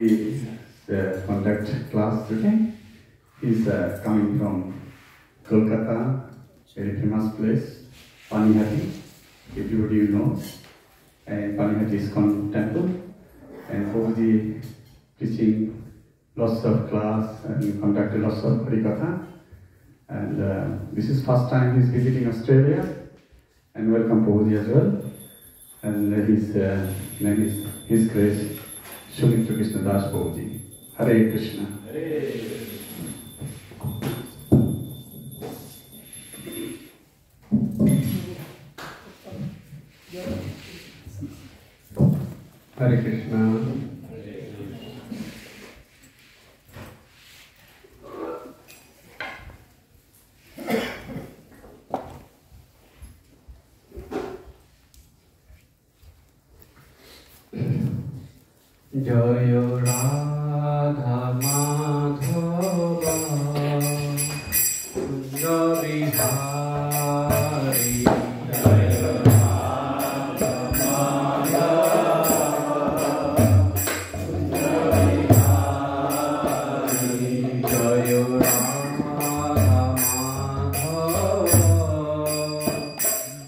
He conduct class today. He's coming from Kolkata, very famous place, Panihati. Everybody knows. And Panihati is temple. And Prabhuji teaching lots of class and conducted lots of harikatha. And this is first time he's visiting Australia. And welcome Prabhuji as well. And his name is His Grace Sumitra Krishna Das Prabhuji. Hare Krishna. Hare Krishna. Jaya Radha Madhava Kunja Vihari Jaya Radha Madhava Kunja Vihari Jaya Radha Madhava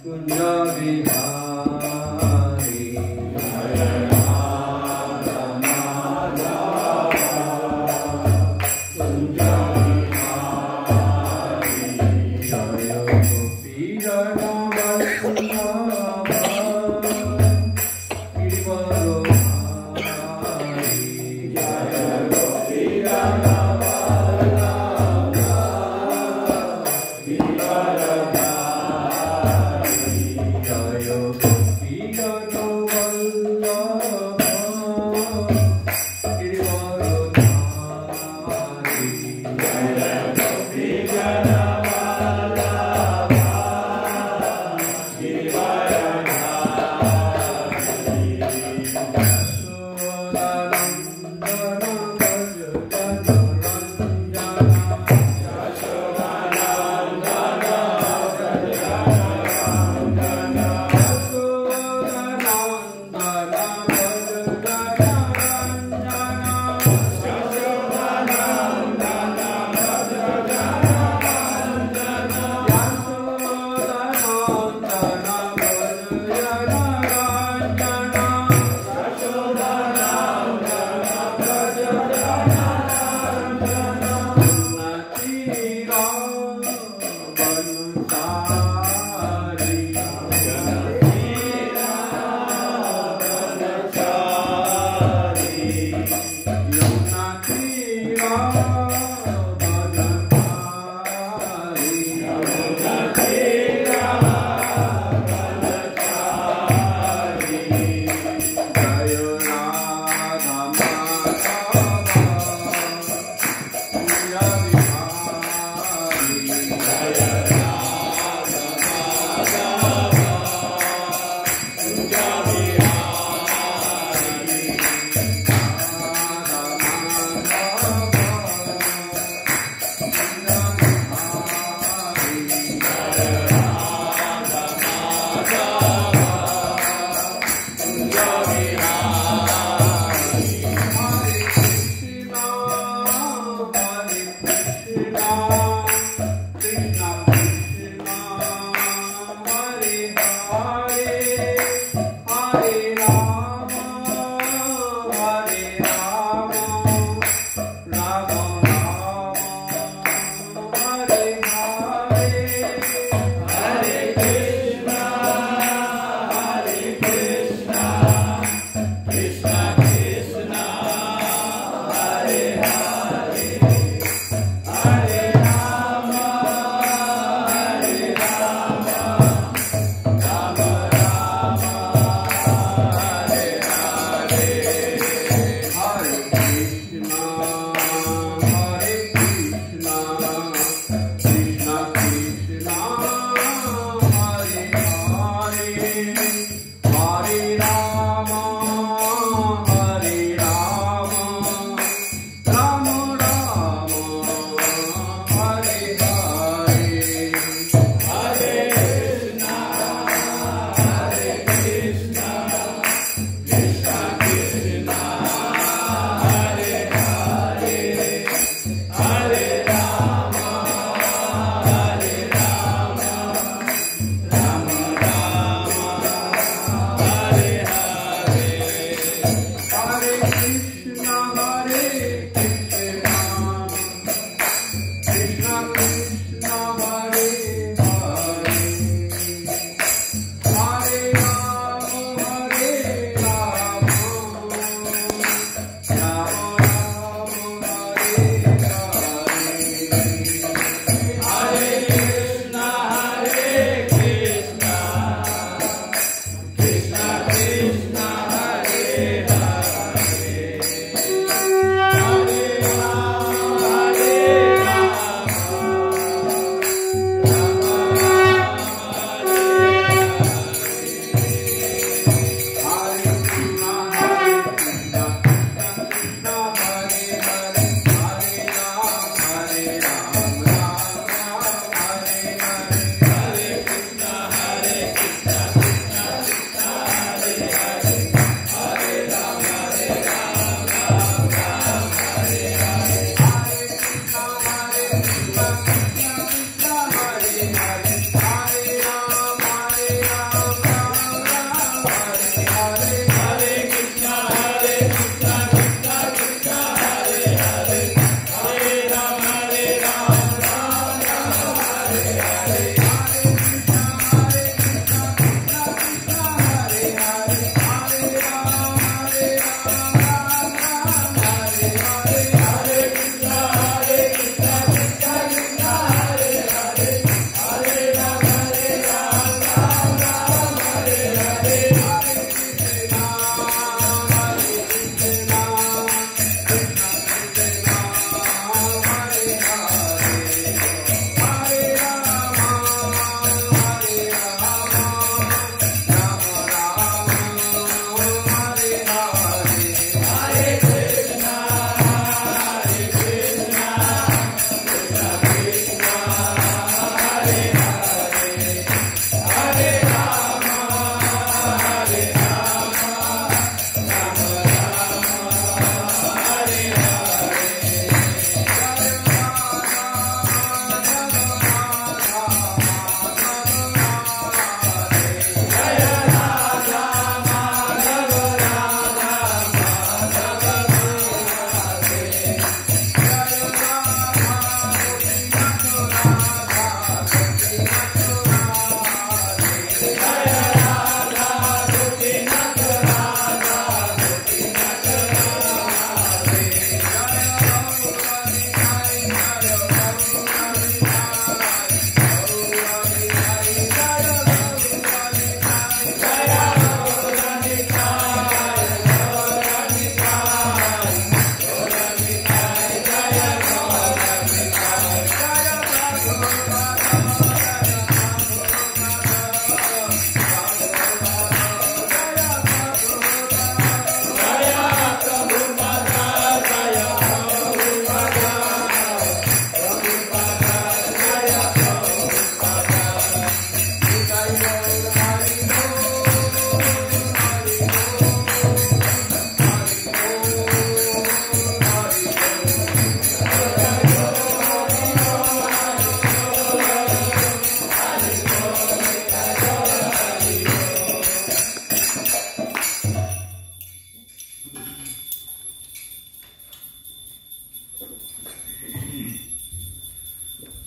Kunja Vihari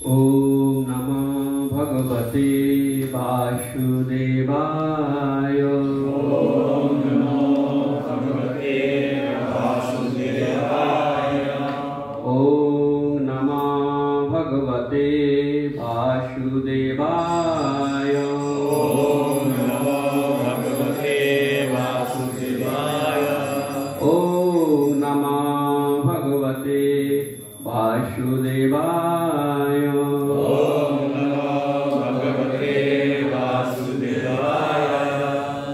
Om Namo Bhagavate Vasudevaya. Om Namo Bhagavate Vasudevaya. Om Namo Bhagavate Vasudevaya. Om Namo Bhagavate Vasudevaya. Om Namo Bhagavate Vasudevaya. Om Namo Bhagavate Vasudevaya.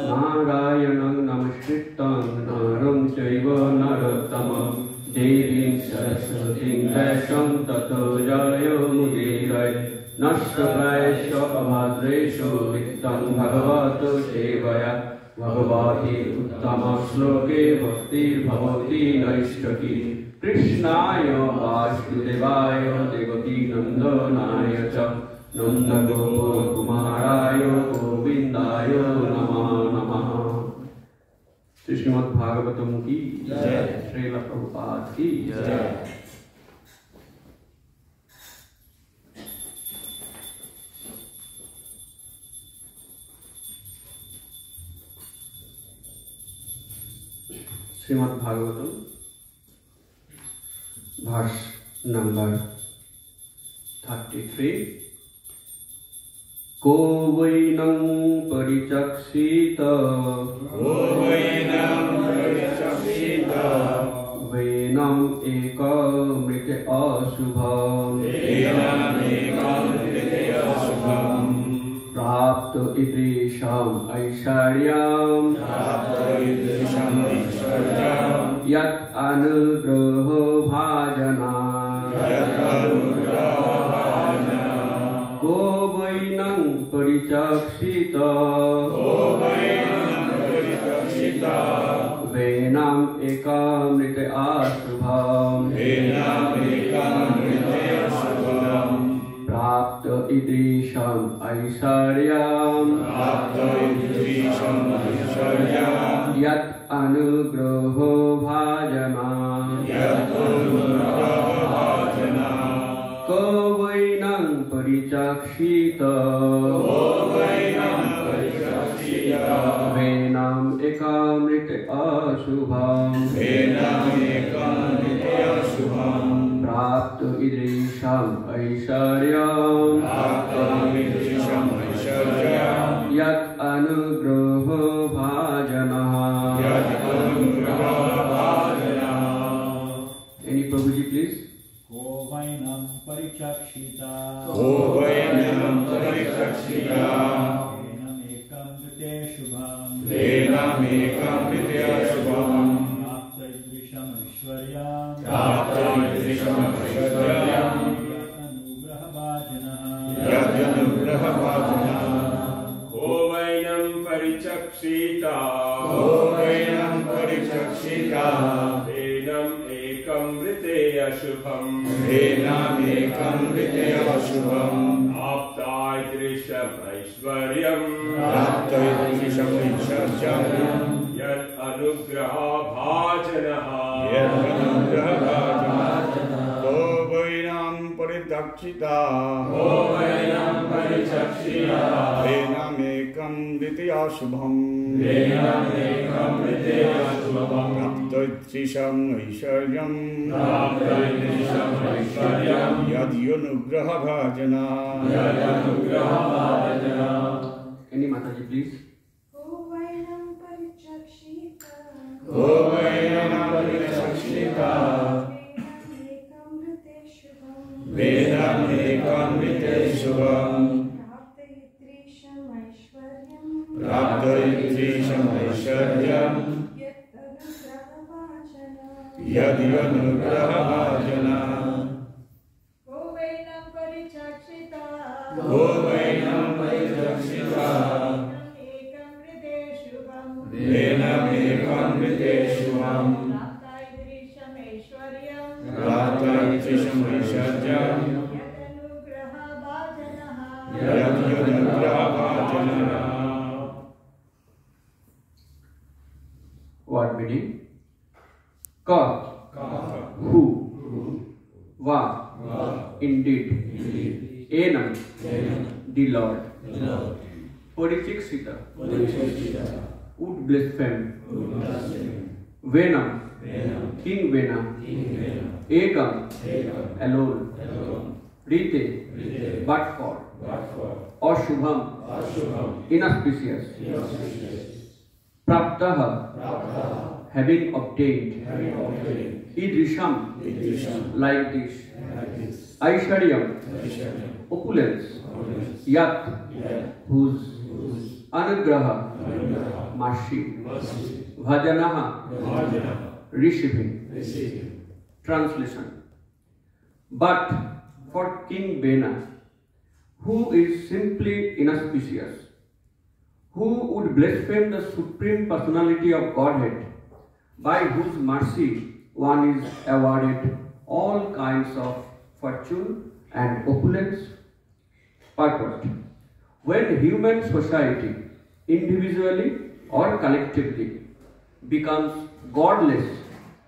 Narayanam Namaskritam Naram Chaiva Narottamam Devim Saraswatim Vyasam Tato Jayo Mudiray Nashtaprayasya Abhadreshu Vittam Bhagavato Sevaya Bhagavati Uttama Sloke Bhakti Bhavati Naishtaki Krishnaya Vasudevaya Devati Nandanaya Cha Nanda Gopur Kumaraya Govindaya Namah Namah. Srimad Bhagavatam ki jai, Srila Prabhupada ki jai. Srimad Bhagavatam, verse number 33. Ko vainam parichakshita venam ekamrite asubham prapto idrisham aisharyam yat anugraho bhajana. Ko vainam parichakshita venam ekamrite asubham prapto idrisham aisharyam yat anugraho bhajana. Ko vainam parichakshita venam ekamrite asubham prapto idrisham aisharyam yat anugraho bhajana. Any Prabhuji please? Ko vainam parichakshita venam ekam vrite shubham apta idrisham aishwaryam anugraha bhajanah. Ko vainam parichakshita venam ekam vrite ashubham apta idrisham aishwaryam yat anugraha bhajanah. Ko vainam parichakshita venam ekam vrite ashubham apta idrisham aishwaryam yad anugraha bhajanah. Any Mataji please? Ko vainam parichakshita venam ekam vrite shubham prapta idrisham aishwaryam yad anugraha bhajanah. Ko vainam parichakshita venam ekam vrite shubham prapta idrisham aishwaryam yad anugraha bhajanah. What meaning? Ka, who, va, indeed, Enam, the Lord. Parichikshita, would blaspheme. Venam, King Vena. Ekam, alone. Rite, but for. Ashubham, inauspicious. Praptaha, having obtained. Idrisham, like this. Aishwaryam, opulence. Yat, whose. Anugraha, mercy. Bhajanaha, receiving. Translation. But for King Vena, who is simply inauspicious, who would blaspheme the Supreme Personality of Godhead, by whose mercy one is awarded all kinds of fortune and opulence. Purport. When human society, individually or collectively, becomes godless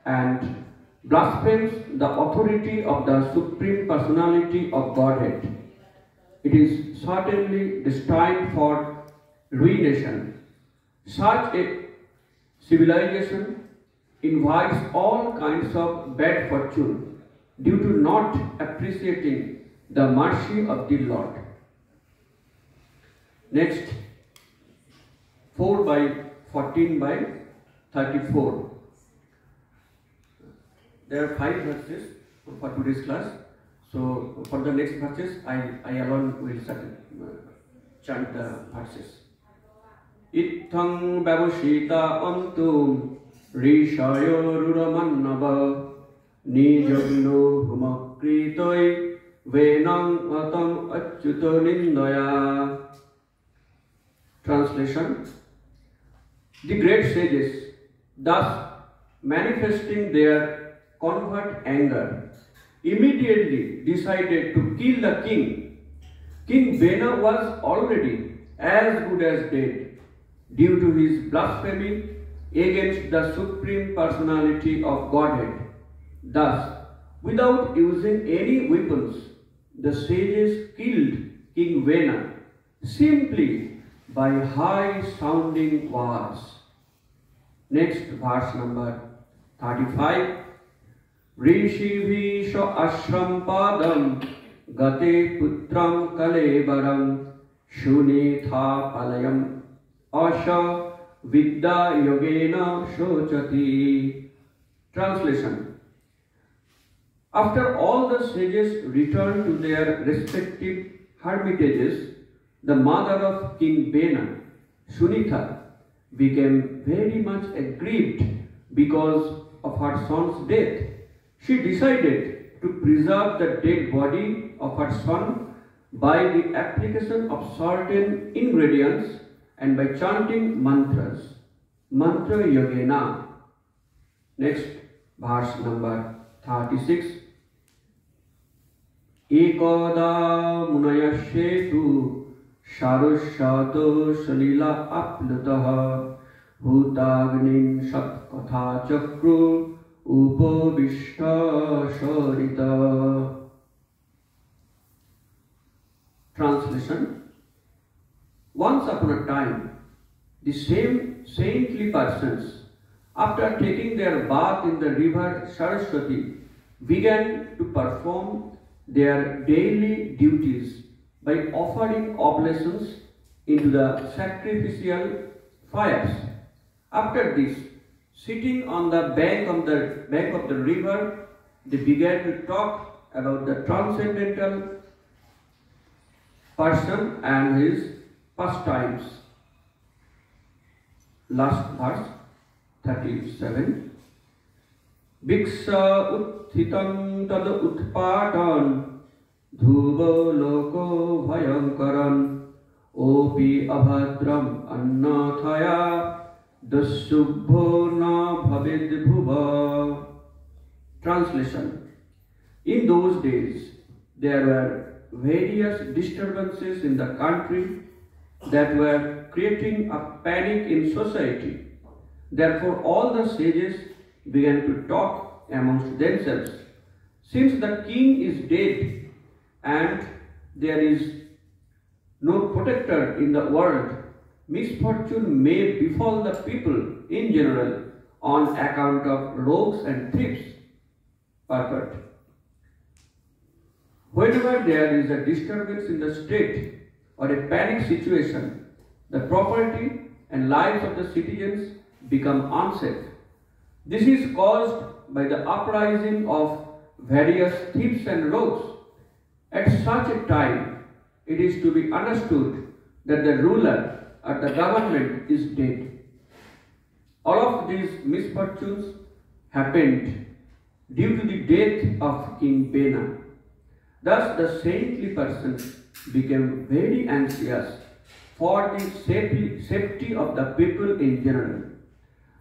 and blasphemes the authority of the Supreme Personality of Godhead, it is certainly destined for ruination. Such a civilization invites all kinds of bad fortune due to not appreciating the mercy of the Lord. Next, 4 by 14 by 34. There are 5 verses for today's class. So for the next verses, I alone will chant the verses. Ithang babashita antum rishayo ruramannava nijagno humakritoi venang atam achyuto nindaya. Translation. The great sages, thus manifesting their covert anger, immediately decided to kill the king. King Vena was already as good as dead due to his blasphemy against the Supreme Personality of Godhead. Thus, without using any weapons, the sages killed King Vena simply by high-sounding words. Next, verse number 35. Rishivisha ashram padam gate putram kalebaram shunetha palayam asha vidya yogena shochati. Translation. After all the sages returned to their respective hermitages, the mother of King Vena, Sumitra, became very much aggrieved because of her son's death. She decided to preserve the dead body of her son by the application of certain ingredients and by chanting mantras. Mantra yogena. Next, verse number 36. Ekada munayashetu Sharushato Salila Aplutaha Bhutagnin Sat Katha Chakru Upavishta Sharita. Translation. Once upon a time, the same saintly persons, after taking their bath in the river Saraswati, began to perform their daily duties by offering oblations into the sacrificial fires. After this, sitting on the bank of the river, they began to talk about the transcendental person and his pastimes. Last verse, 37. Bhiksha uthitam tad utpatan Dhuva loko bhayankaran opi abhadram annathaya dasubho na bhavid bhuva. Translation. In those days, there were various disturbances in the country that were creating a panic in society. Therefore, all the sages began to talk amongst themselves. Since the king is dead and there is no protector in the world, misfortune may befall the people in general on account of rogues and thieves. Purport. Whenever there is a disturbance in the state or a panic situation, the property and lives of the citizens become unsafe. This is caused by the uprising of various thieves and rogues. At such a time, it is to be understood that the ruler or the government is dead. All of these misfortunes happened due to the death of King Vena. Thus, the saintly person became very anxious for the safety of the people in general.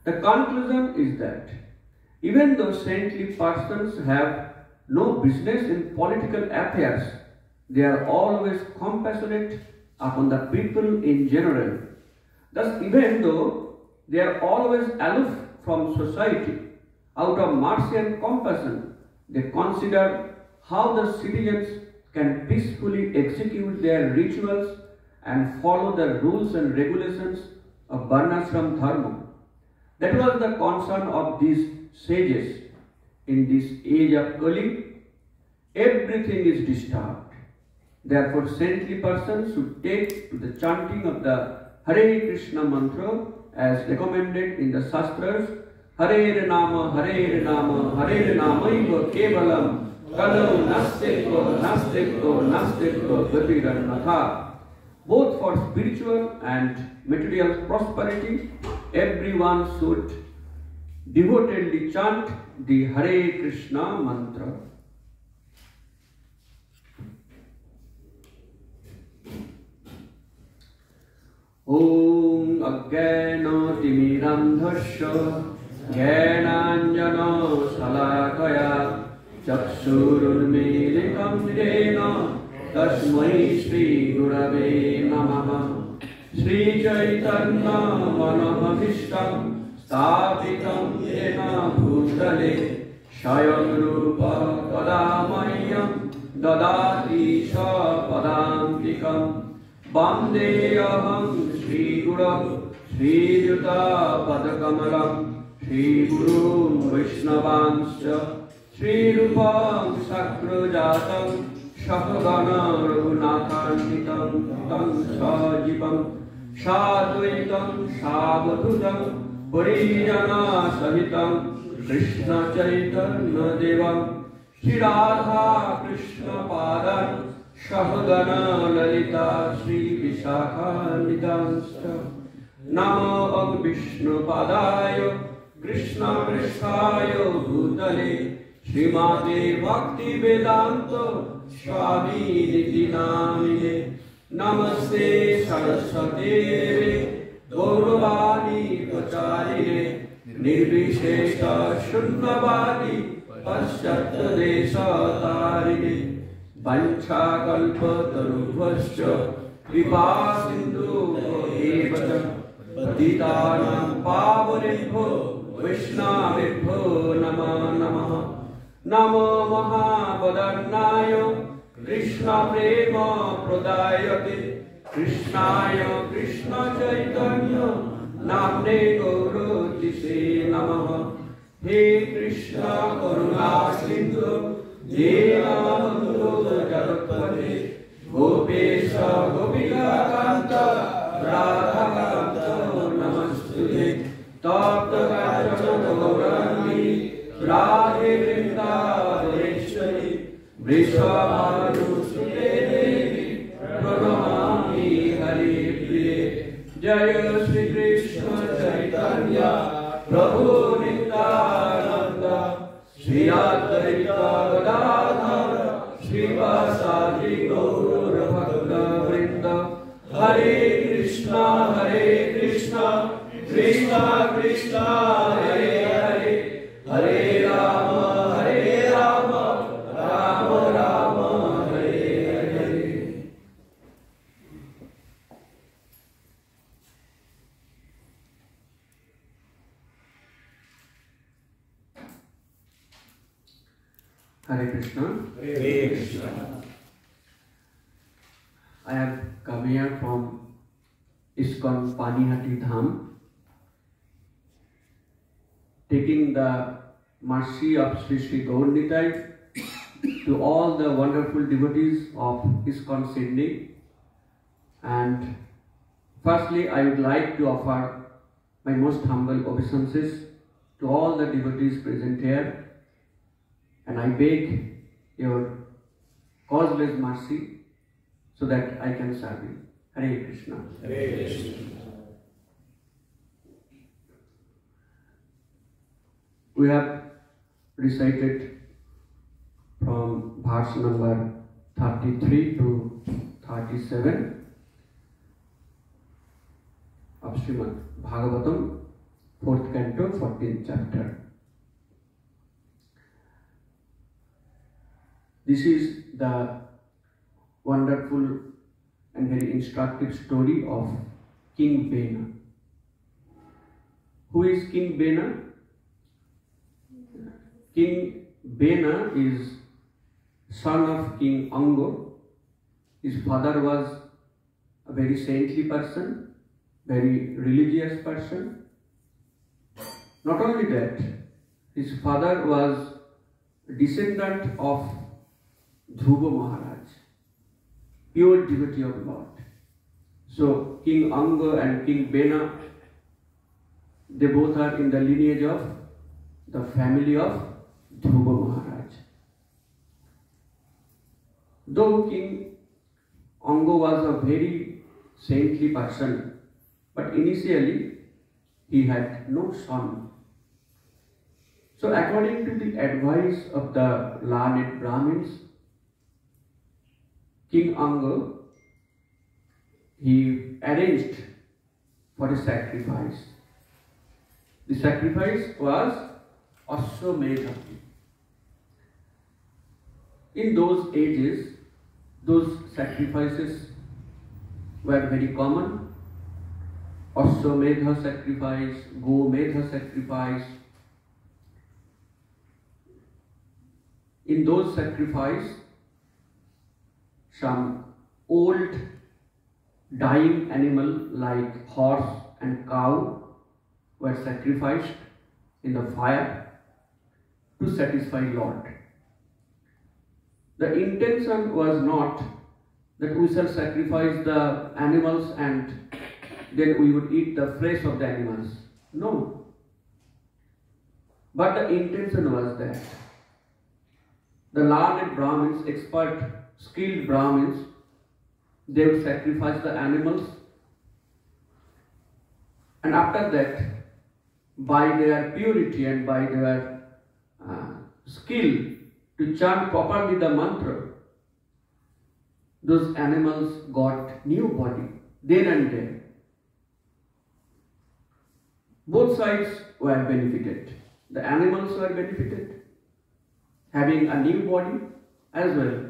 The conclusion is that even though saintly persons have no business in political affairs, they are always compassionate upon the people in general. Thus, even though they are always aloof from society, out of mercy and compassion, they consider how the citizens can peacefully execute their rituals and follow the rules and regulations of Varnashram Dharma. That was the concern of these sages. In this age of Kali, everything is disturbed. Therefore, saintly persons should take to the chanting of the Hare Krishna mantra as recommended in the Shastras. Hare Nama, Hare Nama, Hare Namaiva Kevalam, Kalau Nastekho, Nastekho, Nastekho, Gatiranatha. Both for spiritual and material prosperity, everyone should devotedly chant the Hare Krishna mantra. Om Ajnana Timirandhasya Jnananjana Salakaya Chakshurunmilitam Nirena Tasmai Shri Gurave Namaha. Shri Chaitanya Manamabhishtam Sthapitam Yena Bhutale Shayam Rupa Kadamayam Dadati Padantikam Vandeyaham Shri Guru Shri Yuta Padakamalam Shri Guru Vaishnavanscha Shri Rupam Sakrajatam Shahagana Raghunathantitam Tam Sajipam Shadvaitam Savadhutam Parijana Sahitam Krishna Chaitanya Devam Shri Radha Krishna Padan Shahagana Lalita Shri Vishakha Nidanscha Namo Vishnu Padaya Krishna Prishthaya Bhutale Srimate Bhakti Vedanta Swami Niti Namine Namaste Saraswati Deve Gauravani Pacharine Nirvishesha Shunnavadi Paschatya Desha Tarine Vancha Kalpa Tarubhascha Kripa Sindhu Evacha Patitanam Pavanebho Vaishnavibho Nama Namaha Namo Mahabodharnaya Krishna Prema Pradayate Krishnaya Krishna Chaitanya Namne Gaurotise Namaha. He Krishna Karuna Sindhu Deenabandhu Jagatpate Gopesha Gopika Kanta Radha Namaste Tapta Kachana Gaurani Radhe Vrindavadeshwari Vrishabhanu Sute Devi Pranamami Hare Priye Jaya Shri Krishna Chaitanya Prabhu Nityananda Shri Advaita Gadadhara Shri Vasadi Gaura Bhakta Vrinda Hare Krishna Krishna Krishna Hare Hare Hare Rama Rama Rama Hare Hare. Hare Krishna. Hare Krishna. I have come here from ISKCON Panihati Dham, taking the mercy of Sri Sri Gaur Nitai to all the wonderful devotees of ISKCON Sydney. And firstly, I would like to offer my most humble obeisances to all the devotees present here, and I beg your causeless mercy so that I can serve you. Hare Krishna. Hare Krishna. We have recited from verse number 33 to 37 of Srimad Bhagavatam, 4th canto, 14th chapter. This is the wonderful and very instructive story of King Vena. Who is King Vena? King Vena is son of King Anga. His father was a very saintly person, very religious person. Not only that, his father was a descendant of Dhruva Maharaj, pure devotee of Lord. So King Anga and King Vena, they both are in the lineage of the family of Dhruva Maharaj. Though King Anga was a very saintly person, but initially he had no son. So according to the advice of the learned Brahmins, King Anga, he arranged for a sacrifice. The sacrifice was Ashwamedha. In those ages, those sacrifices were very common. Ashwamedha sacrifice, Gomedha sacrifice. In those sacrifices, some old dying animal like horse and cow were sacrificed in the fire to satisfy Lord. The intention was not that we shall sacrifice the animals and then we would eat the flesh of the animals. No. But the intention was that the learned Brahmins, expert, skilled Brahmins, they would sacrifice the animals, and after that, by their purity and by their skill to chant properly the mantra, those animals got new body then and there. Both sides were benefited. The animals were benefited, having a new body, as well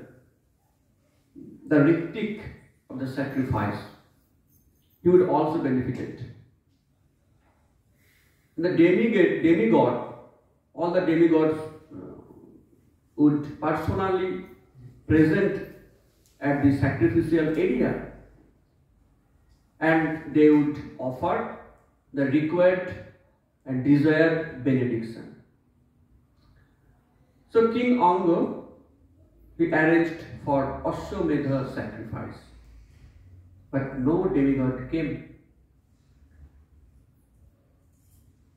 the ritik of the sacrifice, he would also benefit. The demigod, all the demigods would personally present at the sacrificial area, and they would offer the required and desired benediction. So King Anga, he arranged for Ashwamedha sacrifice, but no demigod came,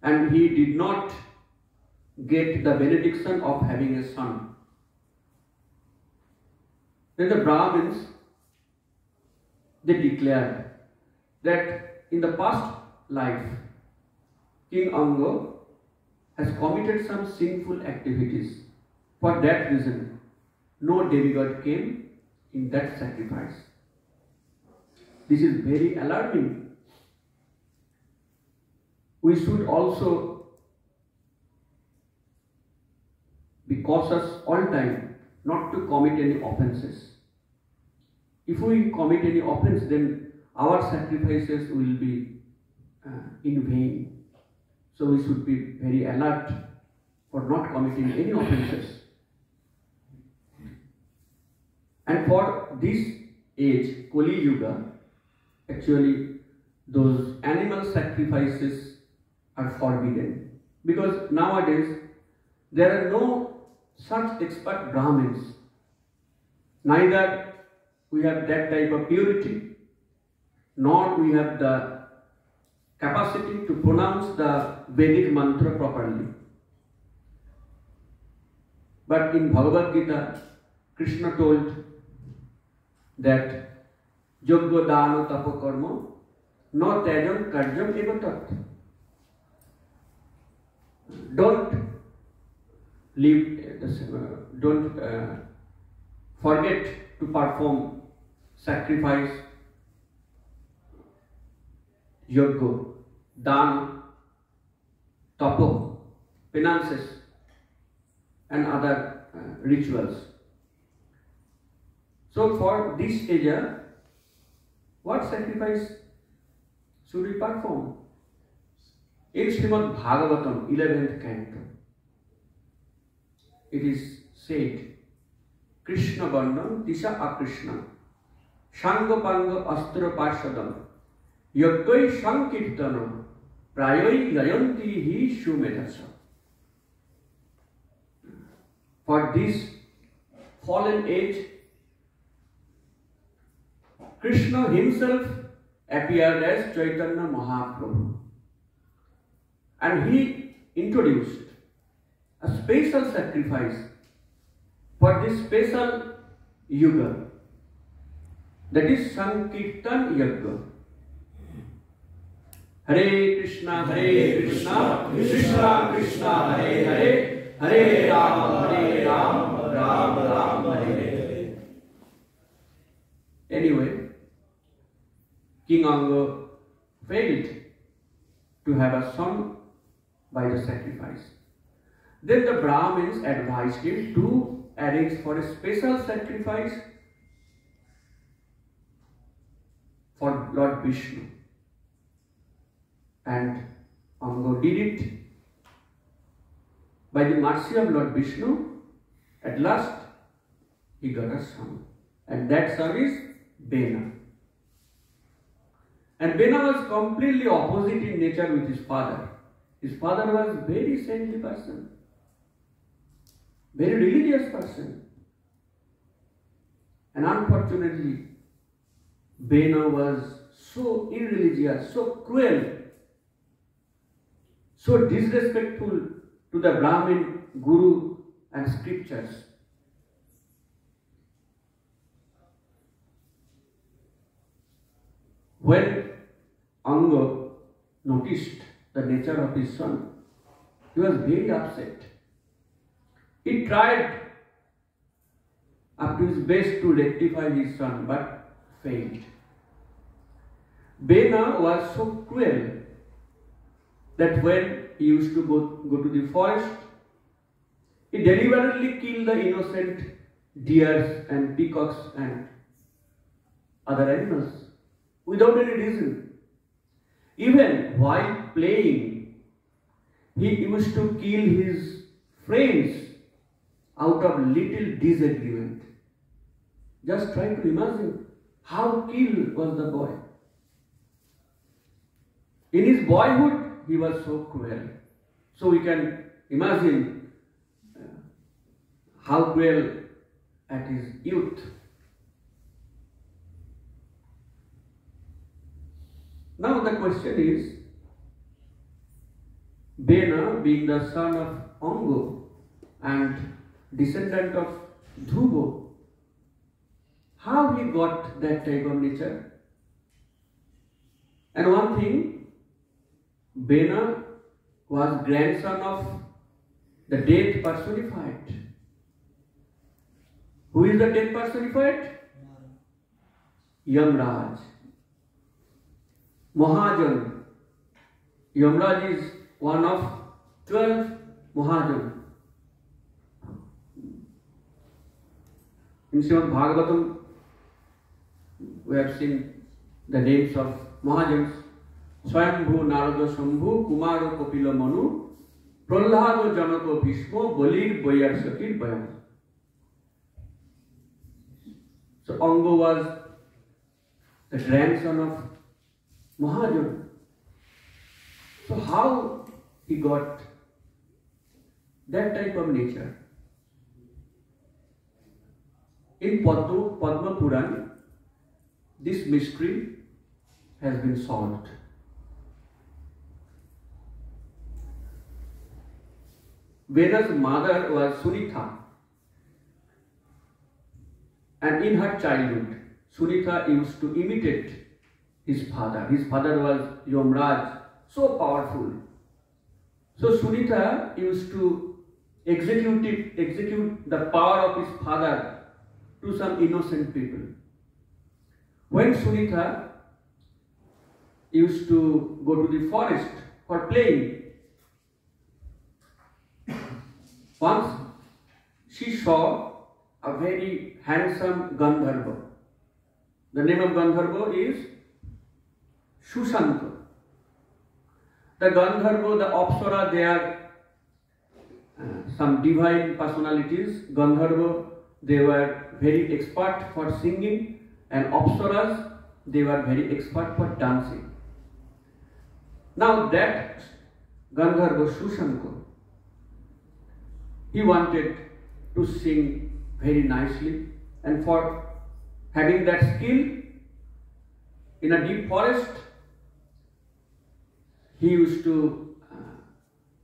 and he did not get the benediction of having a son. Then the Brahmins, they declared that in the past life, King Anga has committed some sinful activities. For that reason, no demigod came in that sacrifice. This is very alarming. We should also be cautious all time not to commit any offenses. If we commit any offense, then our sacrifices will be in vain. So we should be very alert for not committing any offenses. And for this age, Kali Yuga, actually those animal sacrifices are forbidden. Because nowadays there are no such expert Brahmins. Neither we have that type of purity, nor we have the capacity to pronounce the Vedic mantra properly. But in Bhagavad Gita, Krishna told that Yogya Dana Tapo Karma no Tajam Karjam Evatat. Don't leave, don't forget to perform sacrifice, Yogya, Dana, Tapo, penances, and other rituals. So for this age, what sacrifice should we perform? In Srimad Bhagavatam, 11th canto, it is said, Krishna Varnam Tisha Akrishna Shanga Panga Astra Parshadam Yagai Sankirtanam Prayoi Yayanti Hi Shumedasa. For this fallen age, Krishna himself appeared as Chaitanya Mahaprabhu, and he introduced a special sacrifice for this special yuga, that is Sankirtan Yagya. Hare Krishna, Krishna Krishna, Hare Hare, Hare Ram, Ram Ram, Hare Hare. Anyway, King Anga failed to have a son by the sacrifice. Then the Brahmins advised him to arrange for a special sacrifice for Lord Vishnu. And Anga did it. By the mercy of Lord Vishnu, at last he got a son. And that son is Vena. And Vena was completely opposite in nature with his father. His father was a very saintly person, very religious person. And unfortunately, Vena was so irreligious, so cruel, so disrespectful to the Brahmin, Guru and scriptures. When Anga noticed the nature of his son, he was very upset. He tried up to his best to rectify his son, but failed. Vena was so cruel that when he used to go to the forest, he deliberately killed the innocent deers and peacocks and other animals without any reason. Even while playing, he used to kill his friends out of little disagreement. Just try to imagine how kill was the boy. In his boyhood, he was so cruel. So we can imagine how cruel at his youth. Now the question is, Vena being the son of Anga and descendant of Dhruva, how he got that type of nature? And one thing, Vena was grandson of the death personified. Who is the death personified? Yamraj. Mahajan. Yamraj is one of 12 Mahajan. In Srimad Bhagavatam, we have seen the names of Mahajans. Swayambhu, Narada, Shambhu, Kumara, Kapila, Manu, Prahlada, Janaka, Bhishma, Balir, Bayar, Sakir, Bayam. So Anga was the grandson of Mahajan. So how he got that type of nature? In Padma Puran, this mystery has been solved. Vena's mother was Sumitra, and in her childhood, Sumitra used to imitate his father. His father was Yamraj, so powerful. So Sumitra used to execute the power of his father to some innocent people. When Sumitra used to go to the forest for playing, once she saw a very handsome Gandharva. The name of Gandharva is Shushanka. The Gandharva, the Apsara, they are some divine personalities. Gandharva, they were very expert for singing, and Apsaras, they were very expert for dancing. Now that Gandharva Shushanka, he wanted to sing very nicely, and for having that skill in a deep forest, he used to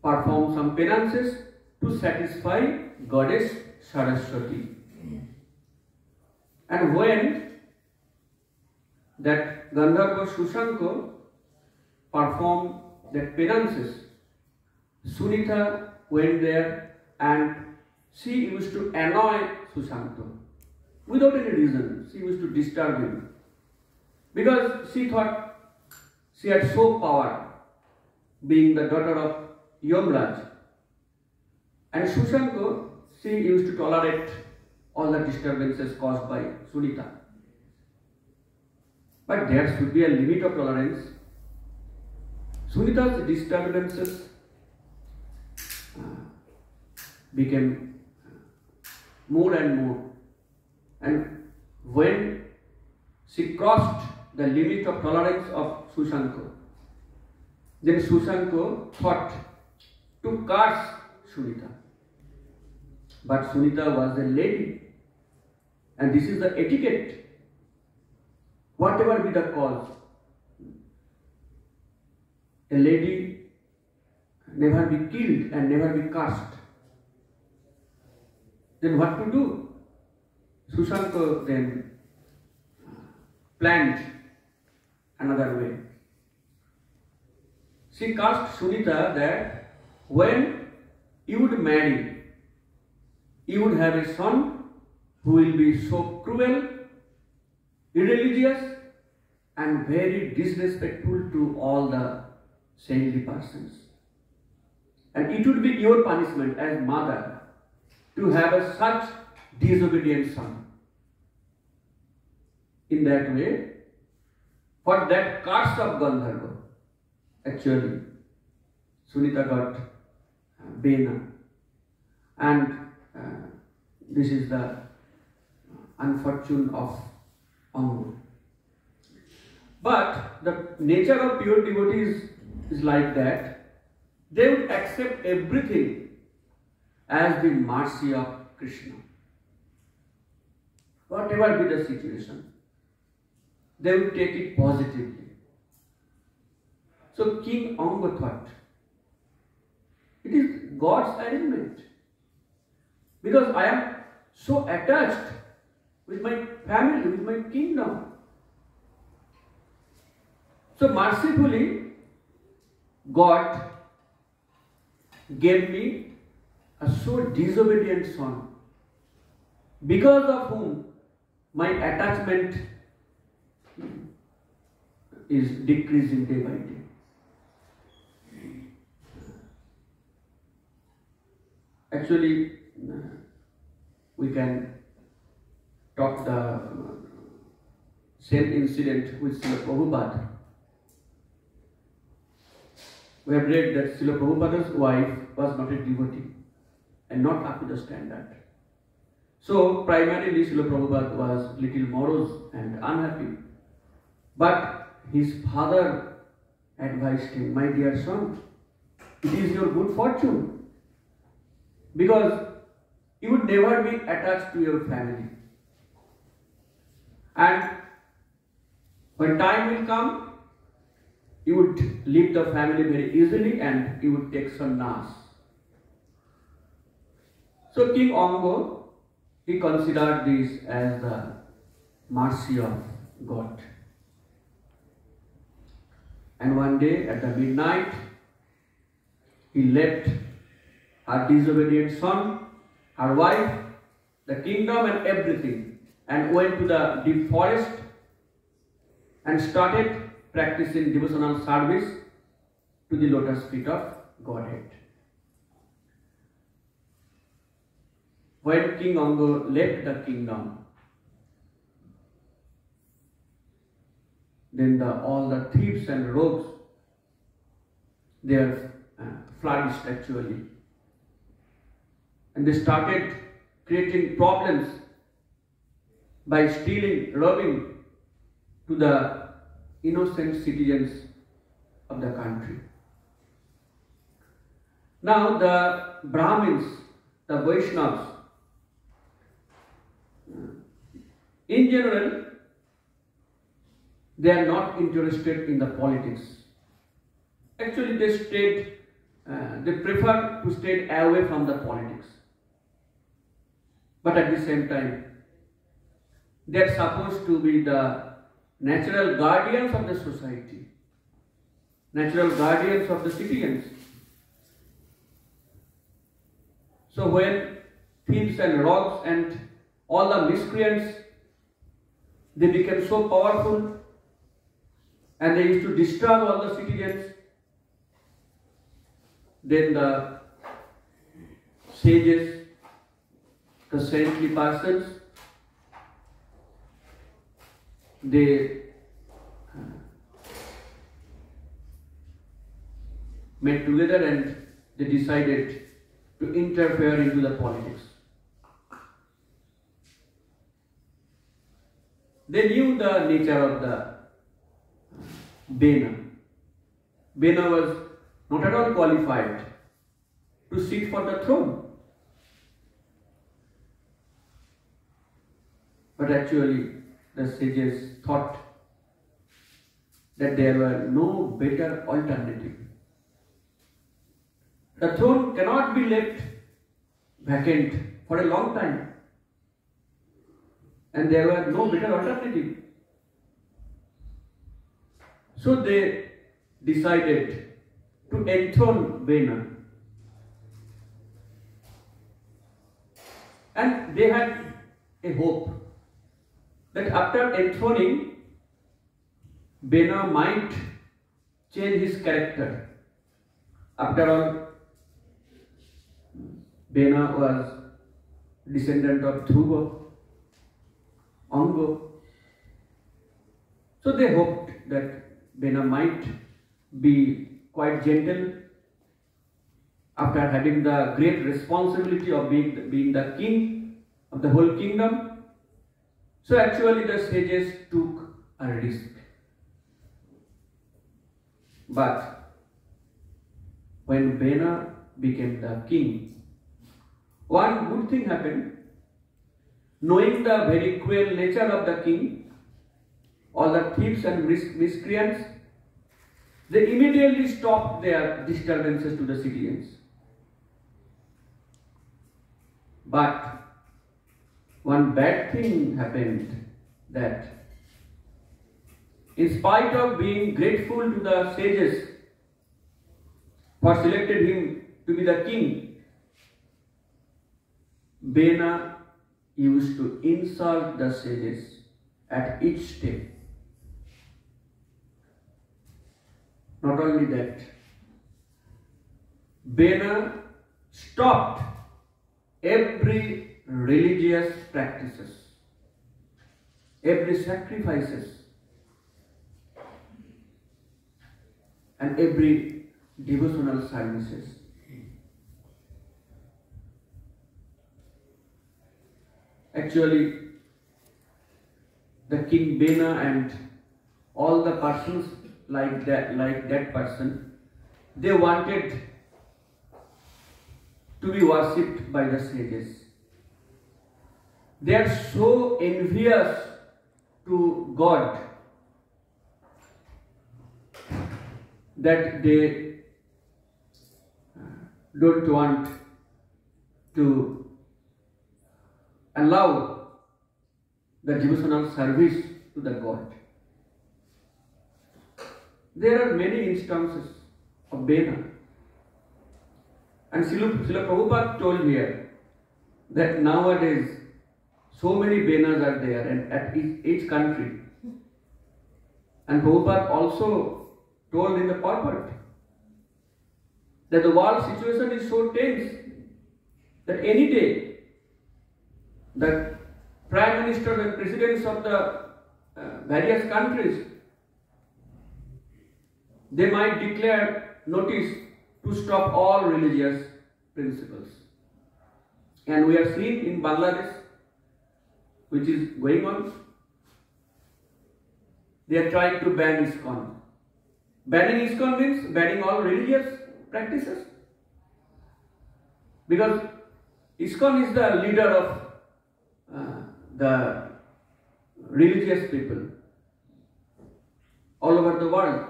perform some penances to satisfy goddess Saraswati. And when that Gandharva Shushanka performed that penances, Sunita went there and she used to annoy Shushanka without any reason. She used to disturb him because she thought she had so power, being the daughter of Yamraj. And Shushanka, she used to tolerate all the disturbances caused by Sunita. But there should be a limit of tolerance. Sunita's disturbances became more and more. And when she crossed the limit of tolerance of Shushanka, then Shushanka thought to curse Sunita. But Sunita was a lady, and this is the etiquette. Whatever be the cause, a lady never be killed and never be cursed. Then what to do? Shushanka then planned another way. She cursed Sunita that when you would marry, you would have a son who will be so cruel, irreligious, and very disrespectful to all the saintly persons. And it would be your punishment as mother to have such disobedient son. In that way, for that curse of Gandharva, actually, Sunita got Vena, and this is the unfortune of Anga. But the nature of pure devotees is like that. They would accept everything as the mercy of Krishna. Whatever be the situation, they would take it positively. So King Anga thought, it is God's arrangement. Because I am so attached with my family, with my kingdom. So mercifully, God gave me a so disobedient son, because of whom my attachment is decreasing day by day. Actually, we can talk the same incident with Srila Prabhupada. We have read that Srila Prabhupada's wife was not a devotee and not up to the standard. So primarily Srila Prabhupada was little morose and unhappy. But his father advised him, my dear son, it is your good fortune, because you would never be attached to your family. And when time will come, you would leave the family very easily and you would take sannyas. So King Ongo, he considered this as the mercy of God. And one day at the midnight, he left her disobedient son, her wife, the kingdom and everything, and went to the deep forest and started practicing devotional service to the lotus feet of Godhead. When King Ongo left the kingdom, then all the thieves and rogues, they are flourished actually. And they started creating problems by stealing, robbing to the innocent citizens of the country. Now the Brahmins, the Vaishnavas, in general, they are not interested in the politics. Actually, they prefer to stay away from the politics. But at the same time, they are supposed to be the natural guardians of the society, natural guardians of the citizens. So when thieves and rogues and all the miscreants, they became so powerful and they used to disturb all the citizens, then the sages, the saintly persons, they met together and they decided to interfere into the politics. They knew the nature of the Vena. Vena was not at all qualified to sit for the throne. But actually, the sages thought that there were no better alternative. The throne cannot be left vacant for a long time. And there were no better alternative. So they decided to enthrone Vena. And they had a hope that after enthroning, Vena might change his character. After all, Vena was descendant of Dhruva, Ongo. So they hoped that Vena might be quite gentle after having the great responsibility of being the king of the whole kingdom. So actually the sages took a risk. But when Vena became the king, one good thing happened. Knowing the very cruel nature of the king, all the thieves and miscreants, they immediately stopped their disturbances to the citizens. But one bad thing happened, that in spite of being grateful to the sages for selected him to be the king, Vena used to insult the sages at each step. Not only that, Vena stopped every religious practices, every sacrifices, and every devotional services. Actually, the King Vena and all the persons like that person, they wanted to be worshipped by the sages. They are so envious to God that they don't want to allow the devotional service to the God. There are many instances of Vena. And Srila Prabhupada told here that nowadays so many Venas are there and at each country. And Prabhupada also told in the purport that the world situation is so tense that any day the prime ministers and presidents of the various countries, they might declare notice to stop all religious principles. And we are seeing in Bangladesh, which is going on, they are trying to ban ISKCON. Banning ISKCON means banning all religious practices. Because ISKCON is the leader of the religious people all over the world.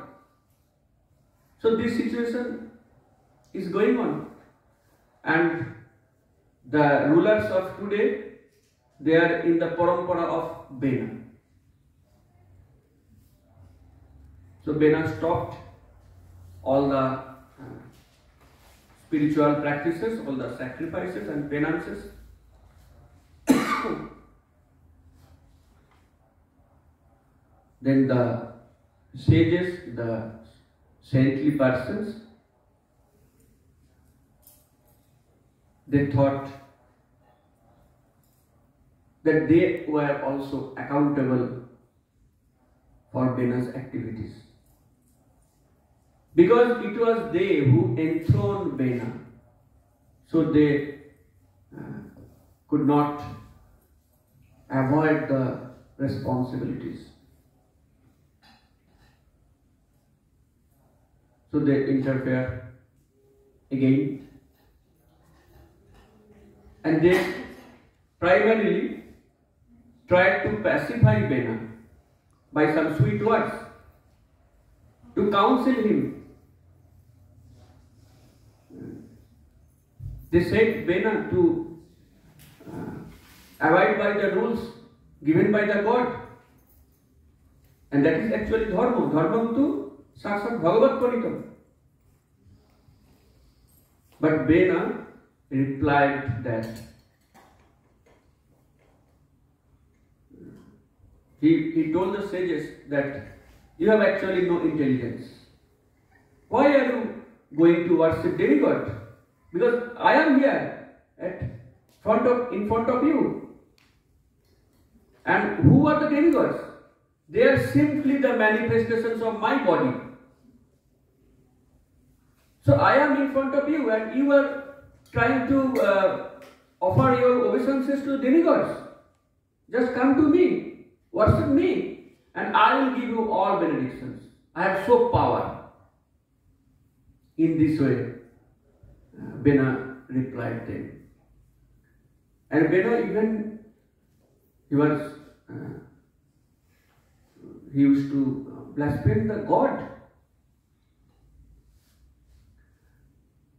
So this situation is going on, and the rulers of today, they are in the parampara of Vena. So Vena stopped all the spiritual practices, all the sacrifices and penances. Then the sages, the saintly persons, they thought that they were also accountable for Vena's activities. Because it was they who enthroned Vena, so they could not avoid the responsibilities. So they interfere again, and they primarily tried to pacify Vena by some sweet words, to counsel him. They said Vena to abide by the rules given by the God, and that is actually dharma. Dharma tu sakshat bhagavad panitam. But Vena replied that he told the sages that you have actually no intelligence. Why are you going to worship demigod? Because I am here in front of you. And who are the demigods? They are simply the manifestations of my body. So I am in front of you, and you are trying to offer your obeisances to demigods. Just come to me, worship me, and I will give you all benedictions. I have so power. In this way, Vena replied them. And Vena even, he used to blaspheme the God.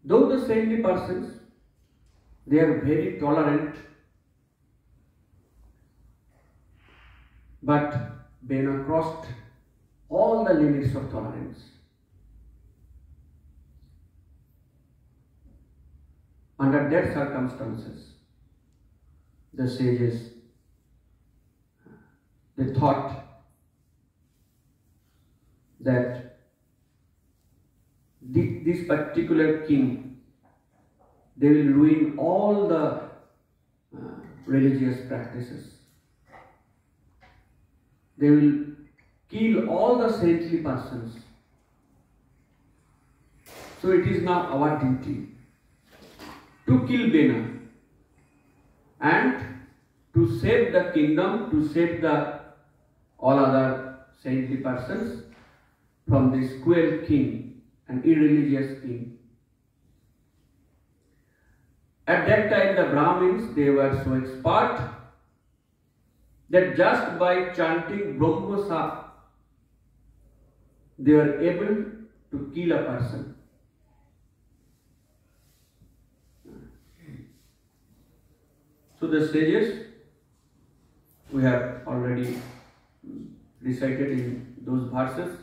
Though the saintly persons, they are very tolerant, but Vena crossed all the limits of tolerance. Under that circumstances, the sages, they thought that this particular king, they will ruin all the religious practices. They will kill all the saintly persons. So it is now our duty to kill Vena and to save the kingdom, to save the all other saintly persons from this cruel king, an irreligious king. At that time the Brahmins, they were so expert that just by chanting Brahmasa, they were able to kill a person. So the sages, we have already recited in those verses.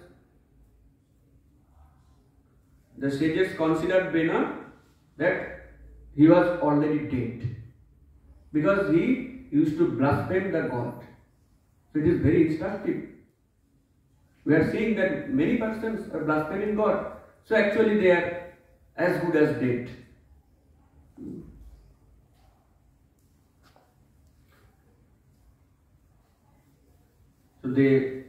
The sages considered Vena that he was already dead because he used to blaspheme the God. So it is very instructive. We are seeing that many persons are blaspheming God. So actually they are as good as dead. So they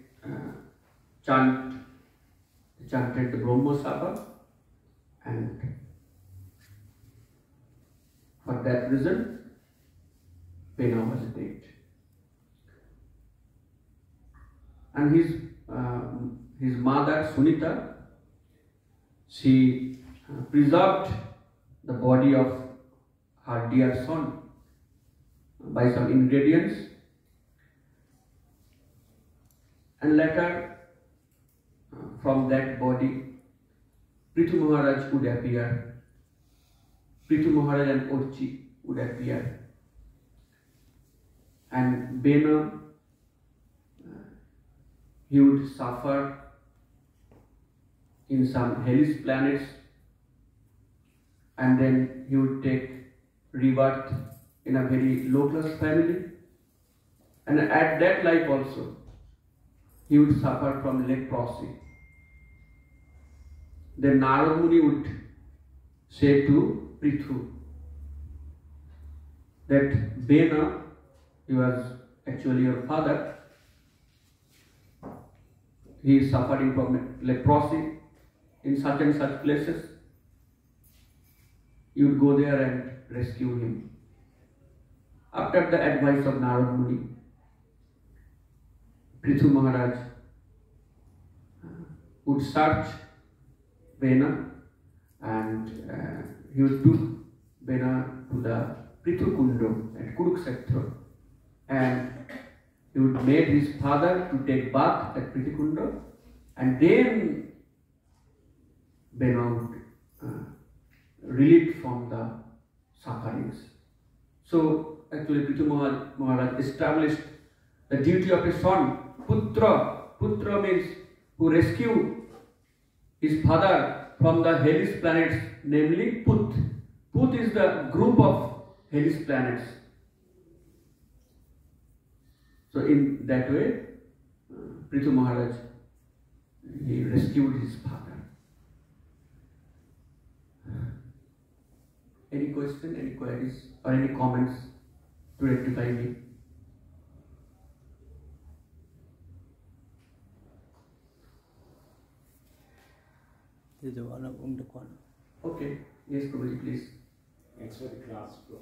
chanted the Brahmo Sabha, and for that reason Vena was dead. And his mother Sumitra, she preserved the body of her dear son by some ingredients, and later from that body Prithu Maharaj would appear. Prithu Maharaj and Orchi would appear. And Vena, he would suffer in some hellish planets, and then he would take rebirth in a very low-class family, and at that life also he would suffer from leprosy. Then Narad Muni would say to Prithu that Vena, he was actually your father, he is suffering from leprosy in such and such places. You would go there and rescue him. After the advice of Narad Muni, Prithu Maharaj would search Vena, and he would took Vena to the Prithu Kundo at Kurukshetra, and he would make his father to take bath at Prithu Kundo, and then Vena would relieved from the sufferings. So actually Prithu Maharaj established the duty of a son, Putra. Putra means who rescue his father from the hellish planets, namely Put. Put is the group of hellish planets. So in that way, Prithu Maharaj, he rescued his father. Any question, any queries, or any comments to rectify me? Okay, yes, Prabhuji, please. Thanks for the class, bro.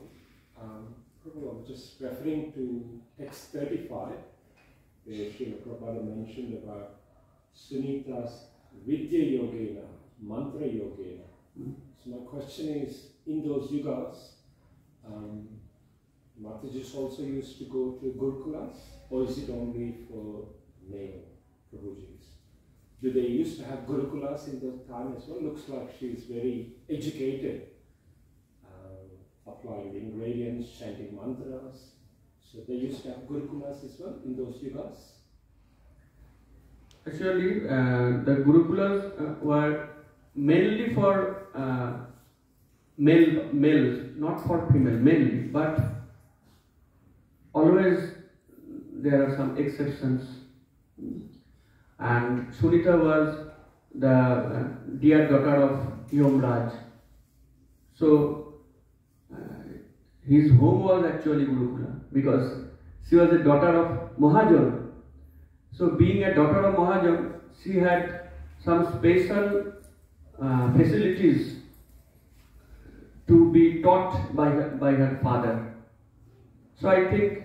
Prabhu, I'm just referring to text 35, where Srila Prabhupada mentioned about Sunitra's Vidya Yogena, Mantra Yogena. So my question is, in those yugas, Mataji's also used to go to Gurukulas, or is it only for male Prabhujis? Do they used to have Gurukulas in that time as well? Looks like she's very educated, applying the ingredients, chanting mantras. So they used to have Gurukulas as well in those yugas? Actually, the Gurukulas were mainly for males, not for female, mainly, but always there are some exceptions. And Sunita was the dear daughter of Yomraj. So his home was actually Gurukula because she was a daughter of Mahajan. So being a daughter of Mahajan, she had some special facilities to be taught by her father. So I think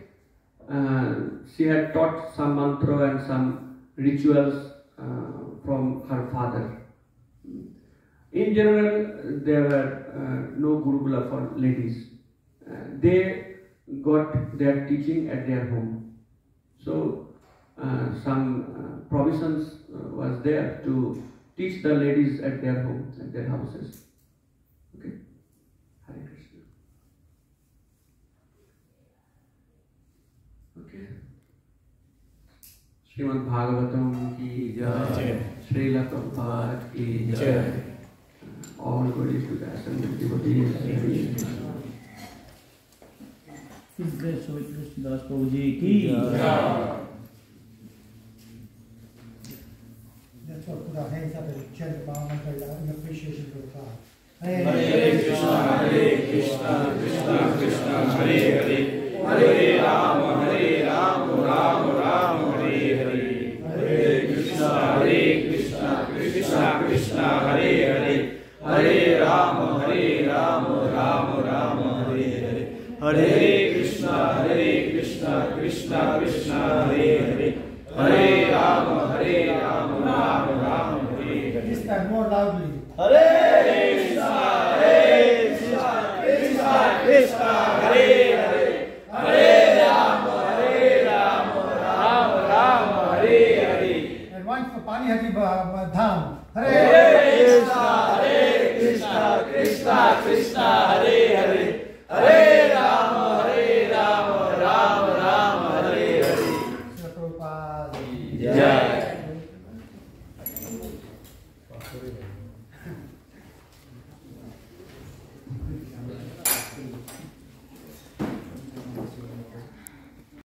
she had taught some mantra and some rituals from her father. In general, there were no Gurukula for ladies. They got their teaching at their home. So some provisions was there to teach the ladies at their home, at their houses. Okay. Hare Krishna. Okay. Srimad Bhagavatam ki jai, Srila Prabhupada ki jai. All glory to the ascended devotees. His Grace Sri Krishna Das Prabhuji ki jai. Let's all put our hands up and chant the Mahamantra in appreciation for the God. Hare Krishna, Krishna Krishna, Hare Hare, Hare Rama, Rama Rama, Hare Hare. Hare Krishna, Krishna Krishna, Hare Hare, Hare Rama, Rama Rama, Hare Hare. Hare Krishna, Krishna Krishna, Hare Hare, Hare Rama, Rama Rama, Hare Hare. This time more loudly. Hare Krishna, Krishna Krishna, Hare Hare, Hare Rama, Rama Rama, Hare Hare. And one for Panihati Dham. Hare